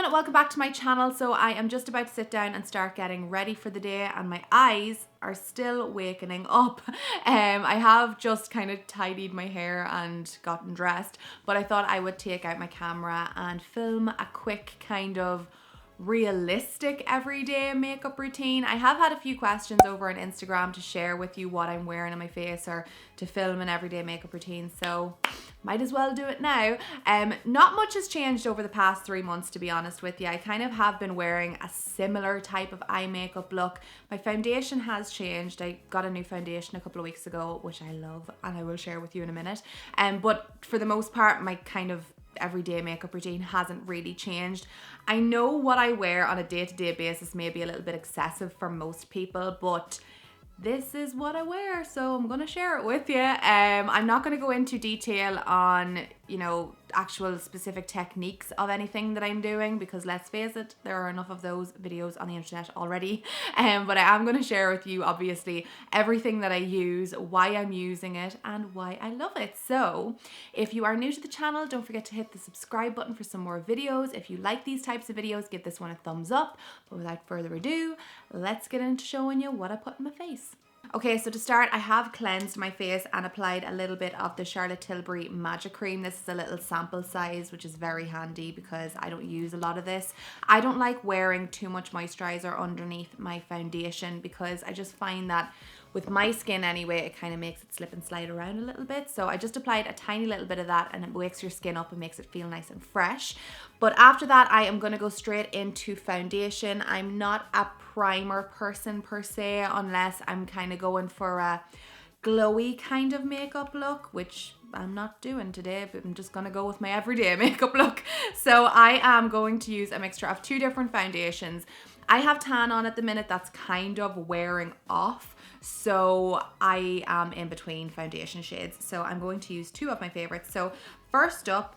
everyone, welcome back to my channel. So I am just about to sit down and start getting ready for the day and my eyes are still wakening up. I have just kind of tidied my hair and gotten dressed, but I thought I would take out my camera and film a quick kind of realistic everyday makeup routine. I have had a few questions over on Instagram to share with you what I'm wearing on my face or to film an everyday makeup routine, so might as well do it now. Not much has changed over the past 3 months, to be honest with you. I kind of have been wearing a similar type of eye makeup look. My foundation has changed. I got a new foundation a couple of weeks ago, which I love and I will share with you in a minute. But for the most part, my kind of everyday makeup routine hasn't really changed. I know what I wear on a day-to-day basis may be a little bit excessive for most people, but this is what I wear, so I'm gonna share it with you. I'm not gonna go into detail on, you know, actual specific techniques of anything that I'm doing, because let's face it, there are enough of those videos on the internet already. But I am gonna share with you, obviously, everything that I use, why I'm using it, and why I love it. So if you are new to the channel, don't forget to hit the subscribe button for some more videos. If you like these types of videos, give this one a thumbs up. But without further ado, let's get into showing you what I put in my face. Okay, so to start, I have cleansed my face and applied a little bit of the Charlotte Tilbury Magic Cream. This is a little sample size, which is very handy because I don't use a lot of this. I don't like wearing too much moisturizer underneath my foundation because I just find that with my skin anyway, it kind of makes it slip and slide around a little bit. So I just applied a tiny little bit of that and it wakes your skin up and makes it feel nice and fresh. But after that, I am going to go straight into foundation. I'm not a primer person per se, unless I'm kind of going for a glowy kind of makeup look, which I'm not doing today, but I'm just gonna go with my everyday makeup look. So I am going to use a mixture of 2 different foundations. I have tan on at the minute that's kind of wearing off, so I am in between foundation shades. So I'm going to use 2 of my favorites. So first up,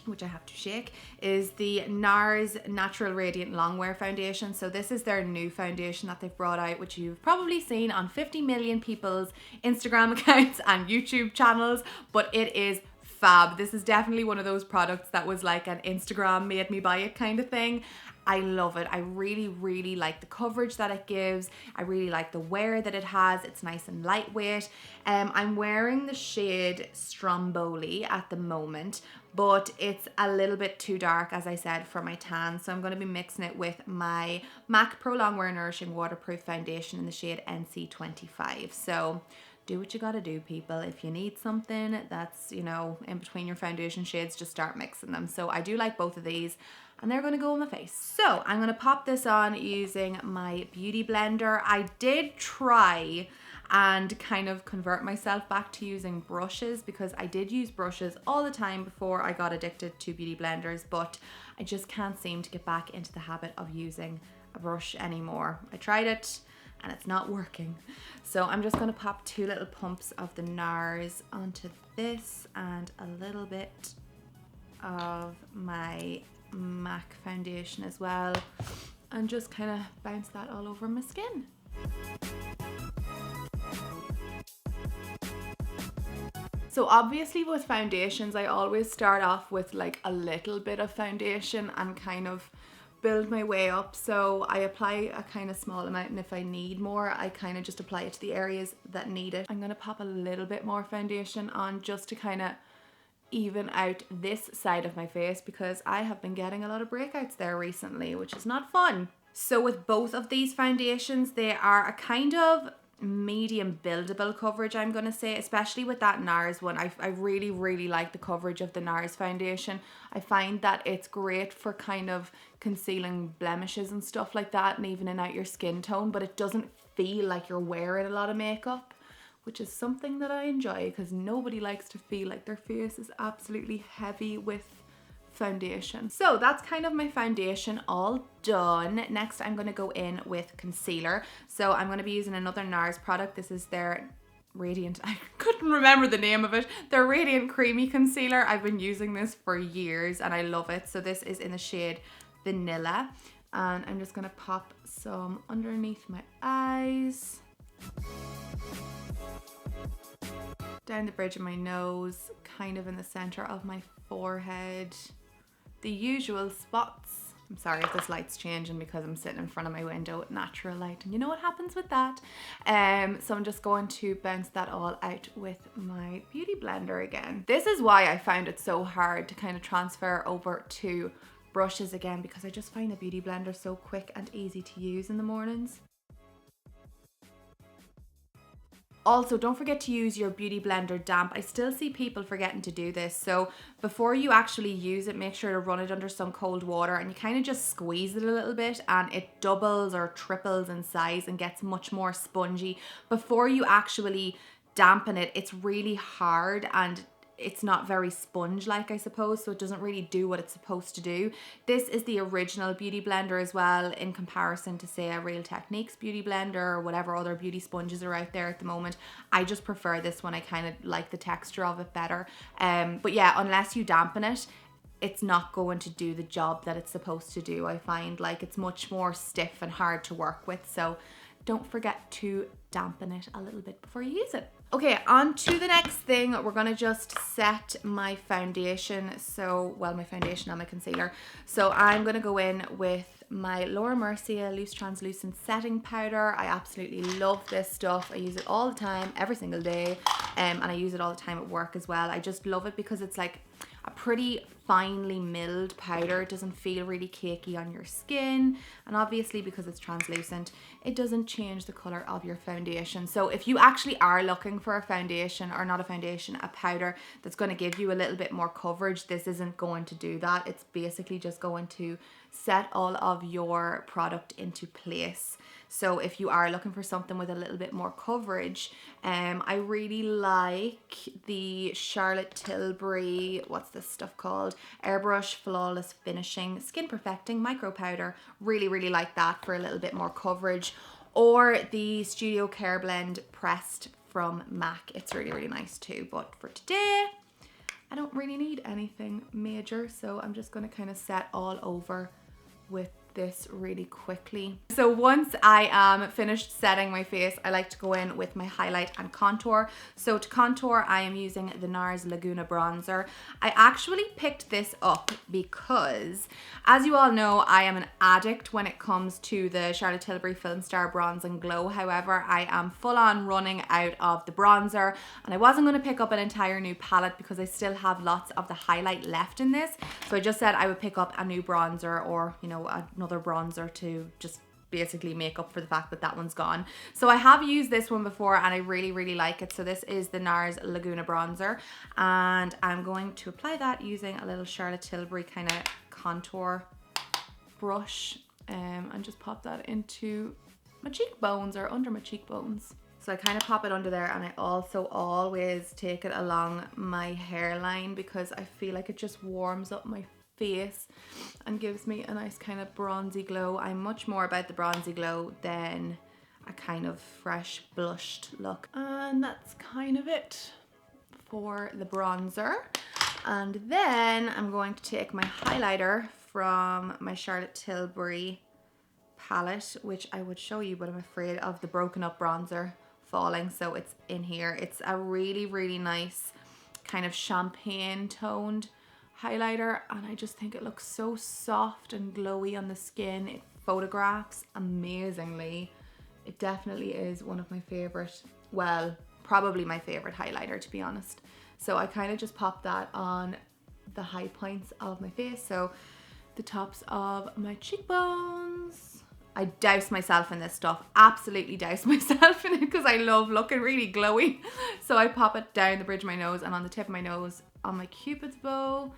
which I have to shake, is the NARS Natural Radiant Longwear Foundation. So this is their new foundation that they've brought out, which you've probably seen on 50 million people's Instagram accounts and YouTube channels, but it is fab. This is definitely one of those products that was like an Instagram made me buy it kind of thing. I love it. I really, really like the coverage that it gives. I really like the wear that it has. It's nice and lightweight. I'm wearing the shade Stromboli at the moment, but it's a little bit too dark, as I said, for my tan. So I'm going to be mixing it with my MAC Pro Longwear Nourishing Waterproof Foundation in the shade NC25. So do what you gotta do, people. If you need something that's, you know, in between your foundation shades, just start mixing them. So I do like both of these and they're gonna go on my face. So I'm gonna pop this on using my beauty blender. I did try and kind of convert myself back to using brushes because I did use brushes all the time before I got addicted to beauty blenders, but I just can't seem to get back into the habit of using a brush anymore. I tried it and it's not working. So I'm just gonna pop 2 little pumps of the NARS onto this and a little bit of my MAC foundation as well, and just kind of bounce that all over my skin. So obviously with foundations, I always start off with like a little bit of foundation and kind of build my way up. So I apply a kind of small amount, and if I need more, I kind of just apply it to the areas that need it. I'm gonna pop a little bit more foundation on just to kind of even out this side of my face because I have been getting a lot of breakouts there recently, which is not fun. So with both of these foundations, they are a kind of medium buildable coverage, I'm gonna say, especially with that NARS one. I really, really like the coverage of the NARS foundation. I find that it's great for kind of concealing blemishes and stuff like that and evening out your skin tone, but it doesn't feel like you're wearing a lot of makeup, which is something that I enjoy because nobody likes to feel like their face is absolutely heavy with foundation. So that's kind of my foundation all done. Next, I'm going to go in with concealer. So I'm going to be using another NARS product. This is their Radiant, I couldn't remember the name of it, their Radiant Creamy Concealer. I've been using this for years and I love it. So this is in the shade Vanilla, and I'm just going to pop some underneath my eyes, down the bridge of my nose, kind of in the center of my forehead, the usual spots I'm sorry if this light's changing because I'm sitting in front of my window with natural light, and you know what happens with that. So I'm just going to bounce that all out with my beauty blender again. This is why I found it so hard to kind of transfer over to brushes again, because I just find the beauty blender so quick and easy to use in the mornings. Also, don't forget to use your beauty blender damp. I still see people forgetting to do this. So before you actually use it, make sure to run it under some cold water, and you kind of just squeeze it a little bit, and it doubles or triples in size and gets much more spongy. Before you actually dampen it, it's really hard and it's not very sponge-like, I suppose, so it doesn't really do what it's supposed to do. This is the original beauty blender as well, in comparison to, say, a Real Techniques beauty blender or whatever other beauty sponges are out there at the moment. I just prefer this one. I kind of like the texture of it better. But yeah, unless you dampen it, it's not going to do the job that it's supposed to do. I find like it's much more stiff and hard to work with, so don't forget to dampen it a little bit before you use it. Okay, on to the next thing. We're gonna just set my foundation. So, well, my foundation and my concealer. So I'm gonna go in with my Laura Mercier Loose Translucent Setting Powder. I absolutely love this stuff. I use it all the time, every single day. And I use it all the time at work as well. I just love it because it's like a pretty finely milled powder. It doesn't feel really cakey on your skin, and obviously because it's translucent, it doesn't change the color of your foundation. So if you actually are looking for a foundation, or not a foundation, a powder that's going to give you a little bit more coverage, this isn't going to do that. It's basically just going to set all of your product into place. So if you are looking for something with a little bit more coverage, I really like the Charlotte Tilbury, what's this stuff called? Airbrush Flawless Finishing Skin Perfecting Micro Powder. Really, really like that for a little bit more coverage. Or the Studio Care Blend Pressed from MAC. It's really, really nice too. But for today, I don't really need anything major, so I'm just going to kind of set all over with this really quickly. So once I am finished setting my face, I like to go in with my highlight and contour. So to contour, I am using the NARS Laguna bronzer. I actually picked this up because, as you all know, I am an addict when it comes to the Charlotte Tilbury Film Star Bronze and Glow. However, I am full on running out of the bronzer, and I wasn't going to pick up an entire new palette because I still have lots of the highlight left in this. So I just said I would pick up a new bronzer, or, you know, another bronzer to just basically make up for the fact that that one's gone. So I have used this one before and I really, really like it. So this is the NARS Laguna bronzer, and I'm going to apply that using a little Charlotte Tilbury kind of contour brush, and just pop that into my cheekbones, or under my cheekbones. So I kind of pop it under there, and I also always take it along my hairline because I feel like it just warms up my face and gives me a nice kind of bronzy glow. I'm much more about the bronzy glow than a kind of fresh blushed look. And that's kind of it for the bronzer. And then I'm going to take my highlighter from my Charlotte Tilbury palette, which I would show you, but I'm afraid of the broken up bronzer falling, so it's in here. It's a really, really nice kind of champagne toned highlighter, and I just think it looks so soft and glowy on the skin. It photographs amazingly. It definitely is one of my favorite, well, probably my favorite highlighter, to be honest. So I kind of just pop that on the high points of my face, so the tops of my cheekbones. I douse myself in this stuff, absolutely douse myself in it, because I love looking really glowy. So I pop it down the bridge of my nose and on the tip of my nose on my cupid's bow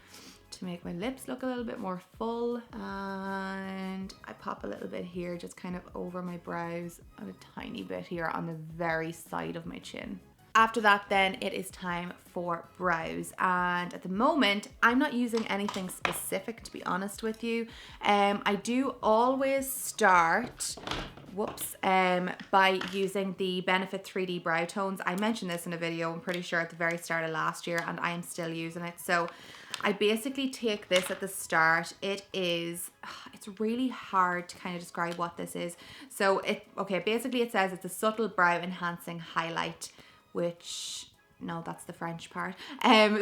to make my lips look a little bit more full, and I pop a little bit here just kind of over my brows and a tiny bit here on the very side of my chin. After that, then it is time for brows, and at the moment I'm not using anything specific, to be honest with you. I do always start by using the Benefit 3D brow tones. I mentioned this in a video, I'm pretty sure, at the very start of last year, and I am still using it. So I basically take this at the start. It's really hard to kind of describe what this is. So basically it says it's a subtle brow enhancing highlight, which no, that's the French part.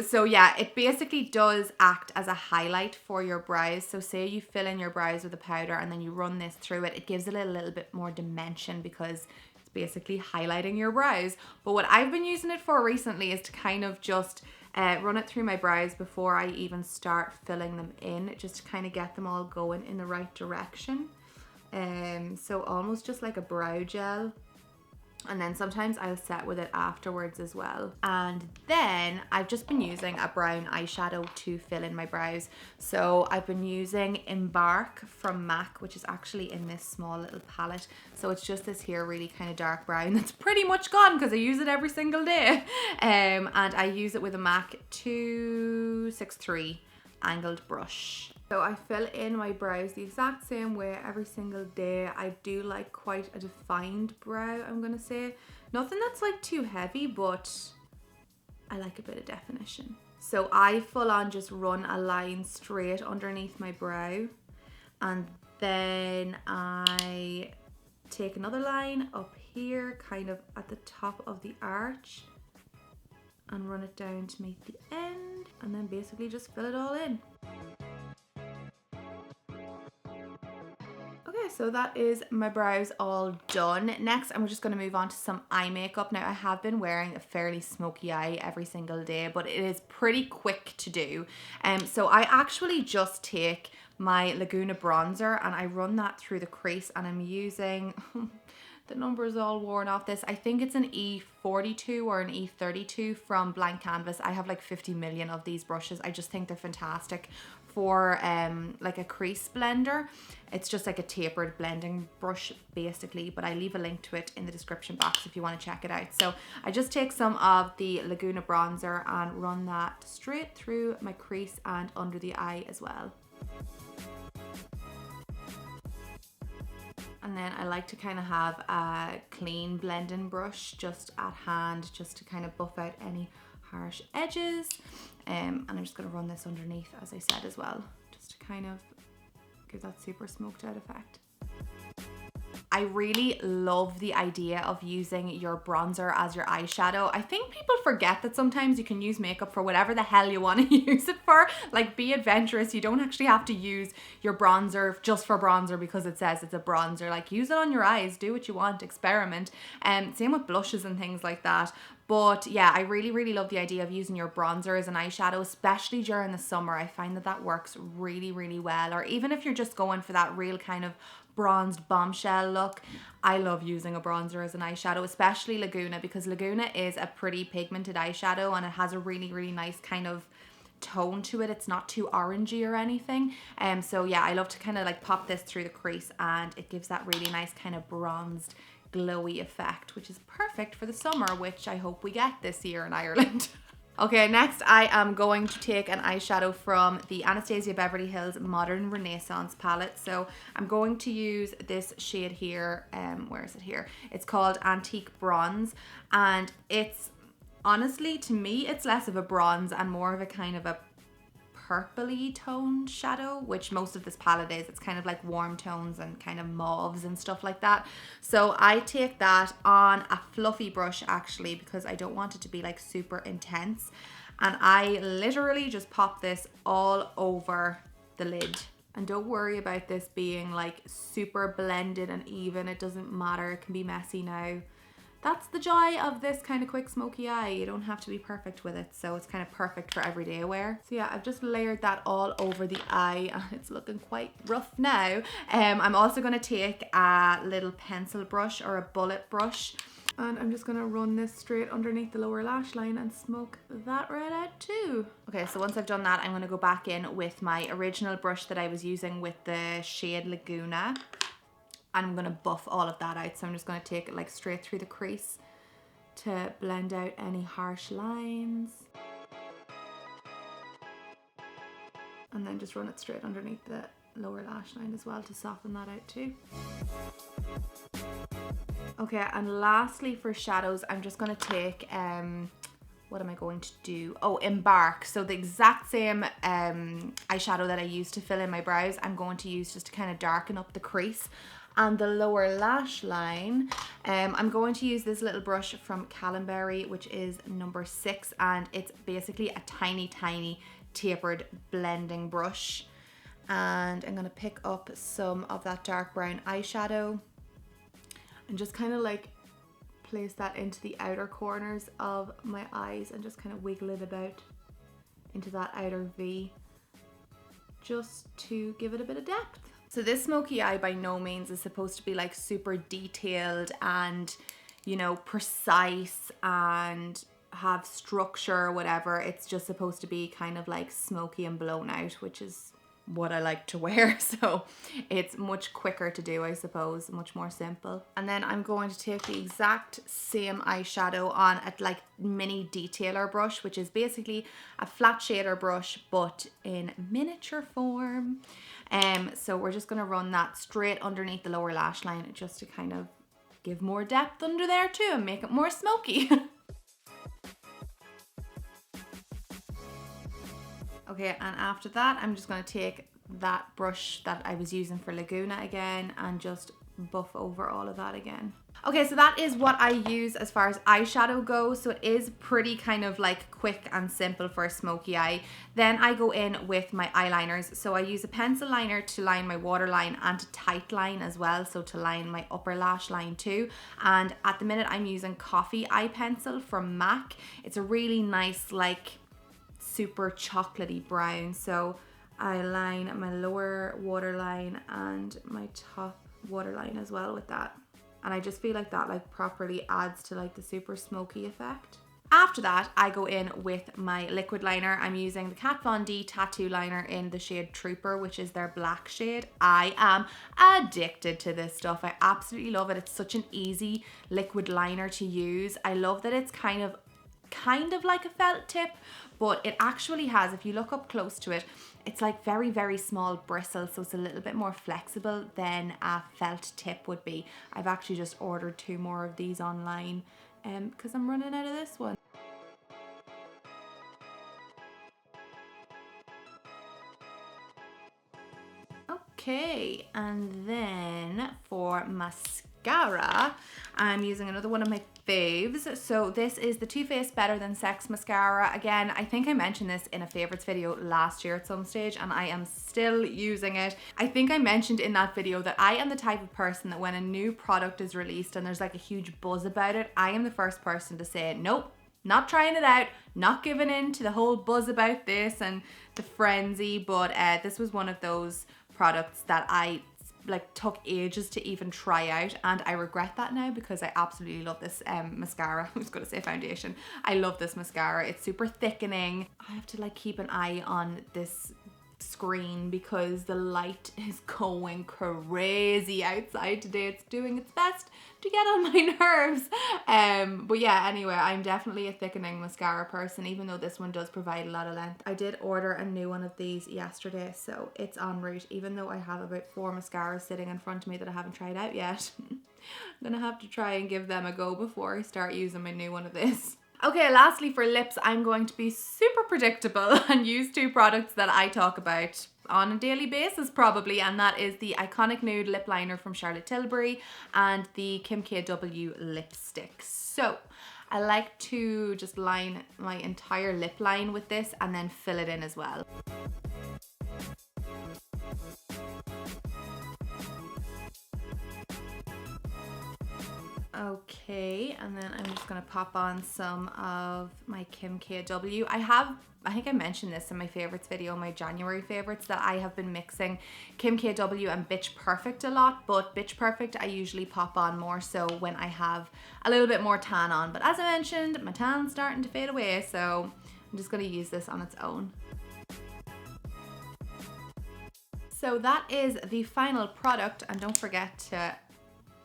So yeah, it basically does act as a highlight for your brows. So say you fill in your brows with a powder and then you run this through it, it gives it a little bit more dimension because it's basically highlighting your brows. But what I've been using it for recently is to kind of just run it through my brows before I even start filling them in, just to kind of get them all going in the right direction. So almost just like a brow gel. And then sometimes I'll set with it afterwards as well. And then I've just been using a brown eyeshadow to fill in my brows. So I've been using Embark from MAC, which is actually in this small little palette. So it's just this here really kind of dark brown that's pretty much gone because I use it every single day. And I use it with a MAC 263 angled brush. So I fill in my brows the exact same way every single day. I do like quite a defined brow, I'm gonna say. Nothing that's like too heavy, but I like a bit of definition. So I full on just run a line straight underneath my brow, and then I take another line up here, kind of at the top of the arch, and run it down to make the end, and then basically just fill it all in. Okay, so that is my brows all done. Next, I'm just going to move on to some eye makeup. Now, I have been wearing a fairly smoky eye every single day, but it is pretty quick to do. So I actually just take my Laguna bronzer and I run that through the crease, and I'm using... the number is all worn off this. I think it's an E42 or an E32 from Blank Canvas. I have like 50 million of these brushes. I just think they're fantastic for like a crease blender. It's just like a tapered blending brush basically, but I leave a link to it in the description box if you want to check it out. So I just take some of the Laguna bronzer and run that straight through my crease and under the eye as well. And then I like to kind of have a clean blending brush just at hand, just to kind of buff out any harsh edges. And I'm just going to run this underneath, as I said, as well, just to kind of give that super smoked out effect. I really love the idea of using your bronzer as your eyeshadow. I think people forget that sometimes you can use makeup for whatever the hell you want to use it for. Like, be adventurous. You don't actually have to use your bronzer just for bronzer because it says it's a bronzer. Like, use it on your eyes, do what you want, experiment. And same with blushes and things like that. But yeah, I really, really love the idea of using your bronzer as an eyeshadow, especially during the summer. I find that that works really, really well. Or even if you're just going for that real kind of bronzed bombshell look, I love using a bronzer as an eyeshadow, especially Laguna, because Laguna is a pretty pigmented eyeshadow and it has a really, really nice kind of tone to it. It's not too orangey or anything. So yeah, I love to kind of like pop this through the crease and it gives that really nice kind of bronzed glowy effect, which is perfect for the summer, which I hope we get this year in Ireland. Okay, next I am going to take an eyeshadow from the Anastasia Beverly Hills Modern Renaissance palette. So I'm going to use this shade here. Where is it here? It's called Antique Bronze, and it's honestly, to me, it's less of a bronze and more of a kind of a purpley toned shadow, which most of this palette is. It's kind of like warm tones and kind of mauves and stuff like that. So I take that on a fluffy brush actually, because I don't want it to be like super intense, and I literally just pop this all over the lid. And don't worry about this being like super blended and even. It doesn't matter, it can be messy now. That's the joy of this kind of quick smoky eye. You don't have to be perfect with it, so it's kind of perfect for everyday wear. So yeah, I've just layered that all over the eye and it's looking quite rough now. I'm also going to take a little pencil brush or a bullet brush, and I'm just going to run this straight underneath the lower lash line and smoke that right out too. Okay, so once I've done that, I'm going to go back in with my original brush that I was using with the shade Laguna. And I'm going to buff all of that out. So I'm just going to take it like straight through the crease to blend out any harsh lines. And then just run it straight underneath the lower lash line as well to soften that out too. Okay, and lastly for shadows, I'm just going to take what am I going to do? Oh, Embark. So the exact same eyeshadow that I used to fill in my brows, I'm going to use just to kind of darken up the crease and the lower lash line. I'm going to use this little brush from Callenberry, which is number 6, and it's basically a tiny tapered blending brush. And I'm gonna pick up some of that dark brown eyeshadow and just kind of like place that into the outer corners of my eyes and just kind of wiggle it about into that outer V, just to give it a bit of depth. So this smoky eye by no means is supposed to be like super detailed and, you know, precise and have structure or whatever. It's just supposed to be kind of like smoky and blown out, which is what I like to wear, so it's much quicker to do, I suppose, much more simple. And then I'm going to take the exact same eyeshadow on a like mini detailer brush, which is basically a flat shader brush but in miniature form. So we're just going to run that straight underneath the lower lash line just to kind of give more depth under there too and make it more smoky. Okay, and after that, I'm just going to take that brush that I was using for Laguna again and just buff over all of that again. Okay, so that is what I use as far as eyeshadow goes. So it is pretty kind of like quick and simple for a smoky eye. Then I go in with my eyeliners. So I use a pencil liner to line my waterline and to tight line as well. So to line my upper lash line too. And at the minute I'm using Coffee Eye Pencil from MAC. It's a really nice like super chocolatey brown. So I line my lower waterline and my top waterline as well with that. And I just feel like that like properly adds to like the super smoky effect. After that, I go in with my liquid liner. I'm using the Kat Von D Tattoo Liner in the shade Trooper, which is their black shade. I am addicted to this stuff. I absolutely love it. It's such an easy liquid liner to use. I love that it's kind of like a felt tip, but it actually has, if you look up close to it, it's like very small bristles, so it's a little bit more flexible than a felt tip would be. I've actually just ordered 2 more of these online because I'm running out of this one. Okay, and then for mascara, I'm using another one of my faves. So this is the Too Faced Better Than Sex mascara. Again, I think I mentioned this in a favorites video last year at some stage, and I am still using it. I think I mentioned in that video that I am the type of person that when a new product is released and there's like a huge buzz about it, I am the first person to say, nope, not trying it out, not giving in to the whole buzz about this and the frenzy. But this was one of those products that I like took ages to even try out, and I regret that now because I absolutely love this mascara. I was gonna say foundation. I love this mascara. It's super thickening. I have to like keep an eye on this screen because the light is going crazy outside today. It's doing its best to get on my nerves. But yeah, anyway, I'm definitely a thickening mascara person, even though this one does provide a lot of length. I did order a new one of these yesterday, so it's en route, even though I have about 4 mascaras sitting in front of me that I haven't tried out yet. I'm gonna have to try and give them a go before I start using my new one of this. Okay, lastly for lips, I'm going to be super predictable and use 2 products that I talk about on a daily basis probably, and that is the Iconic Nude Lip Liner from Charlotte Tilbury and the Kim KW lipstick. So I like to just line my entire lip line with this and then fill it in as well. Okay, and then I'm just gonna pop on some of my Kim KW. I think I mentioned this in my favorites video, my January favorites, that I have been mixing Kim KW and Bitch Perfect a lot, but Bitch Perfect I usually pop on more so when I have a little bit more tan on. But as I mentioned, my tan's starting to fade away, so I'm just gonna use this on its own. So that is the final product, and don't forget to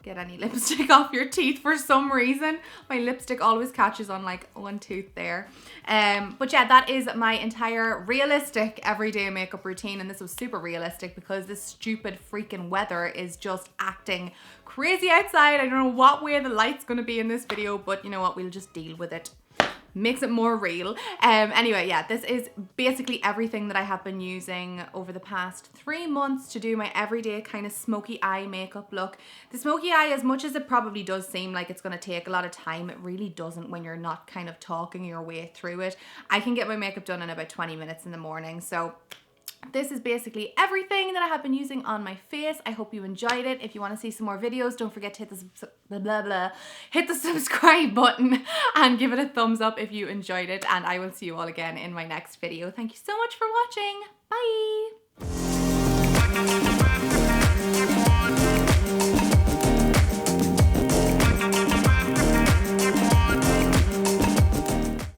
get any lipstick off your teeth for some reason. My lipstick always catches on like one tooth there. But yeah, that is my entire realistic everyday makeup routine, and this was super realistic because this stupid freaking weather is just acting crazy outside. I don't know what way the light's gonna be in this video, but you know what, we'll just deal with it. makes it more real. Anyway, yeah, this is basically everything that I have been using over the past 3 months to do my everyday kind of smoky eye makeup look. The smoky eye, as much as it probably does seem like it's going to take a lot of time, it really doesn't when you're not kind of talking your way through it. I can get my makeup done in about 20 minutes in the morning, so this is basically everything that I have been using on my face. I hope you enjoyed it. If you want to see some more videos, don't forget to hit the subscribe button and give it a thumbs up if you enjoyed it. And I will see you all again in my next video. Thank you so much for watching. Bye.